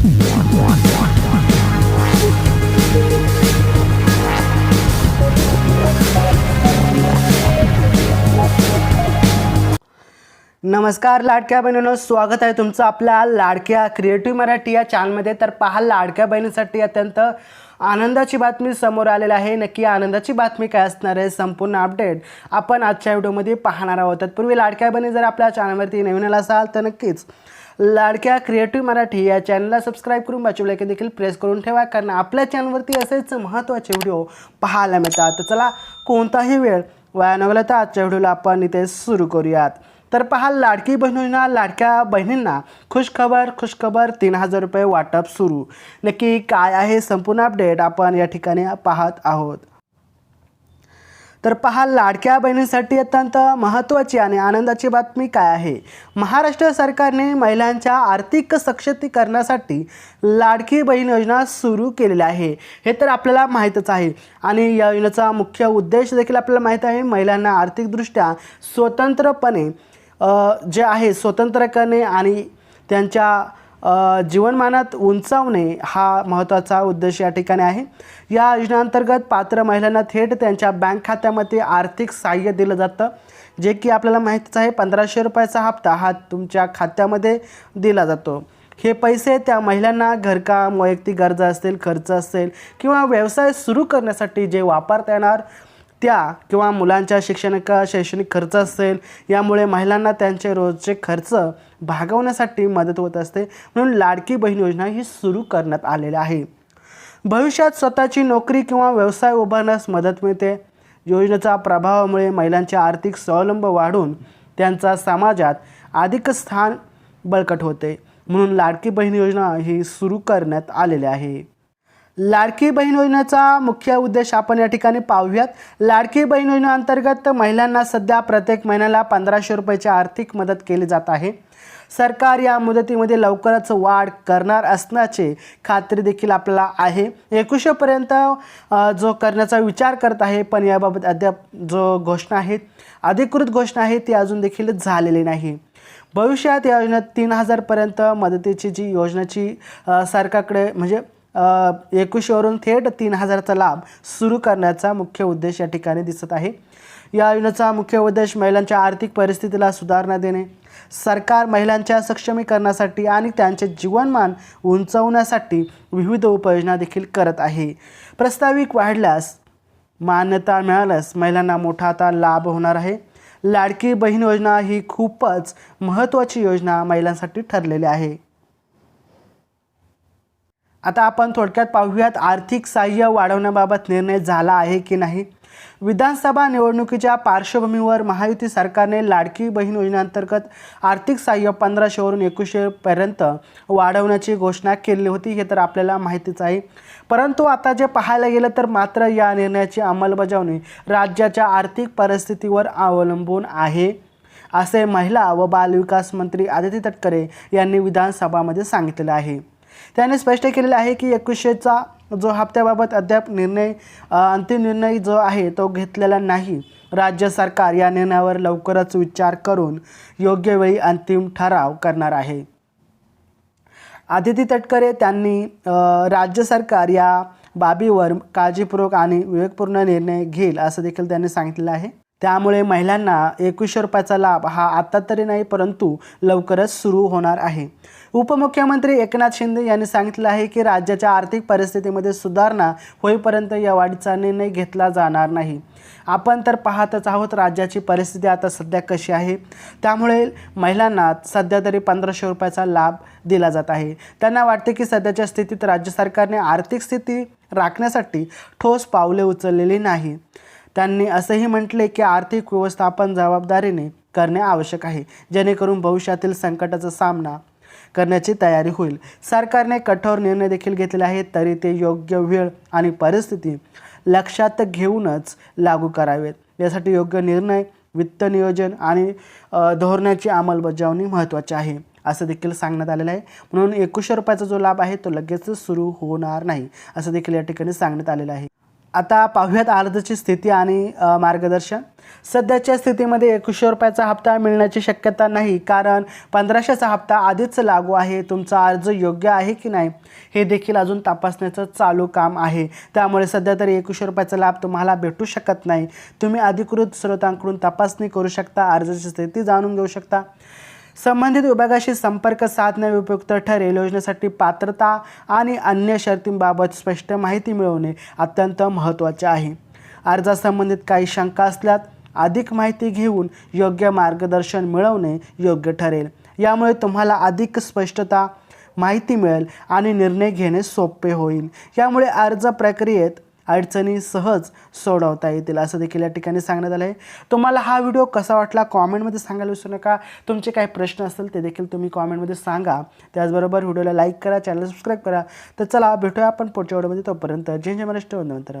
नमस्कार लाडक्या बहिणींनो, स्वागत आहे तुमचं आपल्या लाडक्या क्रिएटिव्ह मराठी या चॅनलमध्ये। तर पहा, लाडक्या बहिणींसाठी अत्यंत आनंदाची बातमी समोर आलेली आहे। नक्की आनंदाची बातमी काय असणार आहे, संपूर्ण अपडेट आपण आजच्या व्हिडिओमध्ये पाहणार आहोत। तत्पूर्वी लाडक्या बहिणी जर आपल्या चॅनलवरती नवीन आला असाल तर नक्कीच लाडक्या क्रिएटिव्ह मराठी या चॅनलला सबस्क्राइब करून बाजूला लाईक देखील प्रेस करून ठेवा, कारण आपल्या चॅनलवरती असेच महत्त्वाचे व्हिडिओ पाहायला मिळतात। तर चला, कोणताही वेळ वाया न घालवता आजच्या व्हिडिओला आपण इथे सुरू करूयात। तर पहा, लाडकी बहिणींना लाडक्या बहिणींना खुशखबर 3000 रुपये वाटप सुरू। नक्की काय आहे संपूर्ण अपडेट आपण या ठिकाणी पाहत आहोत। तर पहा, लाडक्या बहिणींसाठी अत्यंत महत्त्वाची आणि आनंदाची बातमी काय आहे। महाराष्ट्र सरकारने महिलांच्या आर्थिक सक्षमीकरणासाठी लाडकी बहीण योजना सुरू केलेली आहे। हे तर आपल्याला माहीतच आहे आणि या योजनेचा मुख्य उद्देश देखील आपल्याला माहीत आहे। महिलांना आर्थिकदृष्ट्या स्वतंत्रपणे जे आहे स्वतंत्र करणे आणि त्यांच्या जीवनमानात उंचावणे हा महत्त्वाचा उद्देश या ठिकाणी आहे। या योजनेअंतर्गत पात्र महिलांना थेट त्यांच्या बँक खात्यामध्ये आर्थिक सहाय्य दिलं जातं, जे की आपल्याला माहितीच आहे। 1500 रुपयाचा हप्ता हा तुमच्या खात्यामध्ये दिला जातो। हे पैसे त्या महिलांना घरकाम, वैयक्तिक गरजा असतील, खर्च असेल किंवा व्यवसाय सुरू करण्यासाठी जे वापरता येणार त्या किंवा मुलांच्या शैक्षणिक खर्च असेल, यामुळे महिलांना त्यांचे रोजचे खर्च भागवण्यासाठी मदत होत असते। म्हणून लाडकी बहीण योजना ही सुरू करण्यात आलेली आहे। भविष्यात स्वतःची नोकरी किंवा व्यवसाय उभारण्यास मदत मिळते। योजनेच्या प्रभावामुळे महिलांचे आर्थिक स्वावलंब वाढून त्यांचा समाजात अधिक स्थान बळकट होते। म्हणून लाडकी बहीण योजना ही सुरू करण्यात आलेली आहे। लाडकी बहीण योजनेचा मुख्य उद्देश आपण या ठिकाणी पाहूयात। लाडकी बहीण योजनेअंतर्गत महिलांना सध्या प्रत्येक महिन्याला 1500 रुपयाची आर्थिक मदत केली जात आहे। सरकार या मुदतीमध्ये लवकरच वाढ करणार असण्याची खात्री देखील आपल्याला आहे। 2100 पर्यंत जो करण्याचा विचार करत आहे, पण याबाबत अद्याप जो घोषणा आहे, अधिकृत घोषणा आहे, ती अजून देखील झालेली नाही। भविष्यात या योजनेत 3000 पर्यंत मदतीची जी योजनेची सरकारकडे म्हणजे 2100 वरून थेट 3000चा लाभ सुरू करण्याचा मुख्य उद्देश या ठिकाणी दिसत आहे। या योजनेचा मुख्य उद्देश महिलांच्या आर्थिक परिस्थितीला सुधारणा देणे, सरकार महिलांच्या सक्षमीकरणासाठी आणि त्यांचे जीवनमान उंचावण्यासाठी विविध उपाययोजना देखील करत आहे। प्रस्ताविक वाढल्यास, मान्यता मिळाल्यास महिलांना मोठा आता लाभ होणार आहे। लाडकी बहीण योजना ही खूपच महत्त्वाची योजना महिलांसाठी ठरलेली आहे। आता आपण थोडक्यात पाहूयात, आर्थिक सहाय्य वाढवण्याबाबत निर्णय झाला आहे की नाही। विधानसभा निवडणुकीच्या पार्श्वभूमीवर महायुती सरकारने लाडकी बहीण योजनेअंतर्गत आर्थिक सहाय्य 1500 वरून 2100 पर्यंत वाढवण्याची घोषणा केली होती। हे तर आपल्याला माहितीच आहे। परंतु आता जे पाहायला गेलं तर मात्र या निर्णयाची अंमलबजावणी राज्याच्या आर्थिक परिस्थितीवर अवलंबून आहे, असे महिला व बालविकास मंत्री आदिती तटकरे यांनी विधानसभामध्ये सांगितले आहे। त्यांनी स्पष्ट केलेले आहे की 2100चा जो हप्त्याबाबत अद्याप अंतिम निर्णय जो आहे तो घेतलेला नाही। राज्य सरकार या निर्णयावर लवकरच विचार करून योग्य वेळी अंतिम ठराव करणार आहे। आदिती तटकरे त्यांनी राज्य सरकार या बाबीवर काळजीपूर्वक आणि विवेकपूर्ण निर्णय घेईल असं देखील त्यांनी सांगितलं आहे। त्यामुळे महिलांना 2100 रुपयाचा लाभ हा आता तरी नाही, परंतु लवकरच सुरू होणार आहे। उपमुख्यमंत्री एकनाथ शिंदे यांनी सांगितलं आहे की राज्याच्या आर्थिक परिस्थितीमध्ये सुधारणा होईपर्यंत या वाढीचा निर्णय घेतला जाणार नाही। आपण तर पाहतच आहोत राज्याची परिस्थिती आता सध्या कशी आहे। त्यामुळे महिलांना सध्या तरी 1500 रुपयाचा लाभ दिला जात आहे। त्यांना वाटते की सध्याच्या स्थितीत राज्य सरकारने आर्थिक स्थिती राखण्यासाठी ठोस पावले उचललेली नाही। त्यांनी असंही म्हटले की आर्थिक व्यवस्थापन जबाबदारीने करणे आवश्यक आहे, जेणेकरून भविष्यातील संकटाचा सामना करण्याची तयारी होईल। सरकारने कठोर निर्णय देखील घेतले आहेत, तरी ते योग्य वेळ आणि परिस्थिती लक्षात घेऊनच लागू करावेत। यासाठी योग्य निर्णय, वित्त नियोजन आणि धोरणाची अंमलबजावणी महत्त्वाची आहे, असं देखील सांगण्यात आलेलं आहे। म्हणून 2100 रुपयाचा जो लाभ आहे तो लगेच सुरू होणार नाही, असं देखील या ठिकाणी सांगण्यात आलेलं आहे। आता पाहूयात अर्जाची स्थिती आणि मार्गदर्शन. सध्याच्या स्थितीमध्ये 2100 रुपयाचा हप्ता मिळण्याची शक्यता नाही, कारण 1500चा हप्ता आधीच लागू आहे. तुमचा अर्ज योग्य आहे की नाही हे देखील अजून तपासण्याचं चालू काम आहे. त्यामुळे सध्या तरी 2100 रुपयाचा लाभ तुम्हाला भेटू शकत नाही. तुम्ही अधिकृत स्रोतांकडून तपासणी करू शकता, अर्जाची स्थिती जाणून घेऊ शकता. संबंधित विभागाशी संपर्क साधणे उपयुक्त ठरेल. योजनेसाठी पात्रता आणि अन्य शर्तींबाबत स्पष्ट माहिती मिळवणे अत्यंत महत्त्वाचे आहे. अर्जासंबंधित काही शंका असल्यास अधिक माहिती घेऊन योग्य मार्गदर्शन मिळवणे योग्य ठरेल. यामुळे तुम्हाला अधिक स्पष्टता माहिती मिळेल आणि निर्णय घेणे सोपे होईल. यामुळे अर्ज प्रक्रियेत अडचणी सहज सोडवता येतील असं देखील या ठिकाणी सांगण्यात आलं आहे. तुम्हाला हा व्हिडिओ कसा वाटला कॉमेंटमध्ये सांगायला विसरू नका. तुमचे काही प्रश्न असतील ते देखील तुम्ही कॉमेंटमध्ये सांगा. त्याचबरोबर व्हिडिओला लाईक करा, चॅनल सबस्क्राईब करा. तर चला भेटूया आपण पुढच्या व्हिडिओमध्ये. तोपर्यंत जय जय महाराष्ट्र. वंदे मातरम.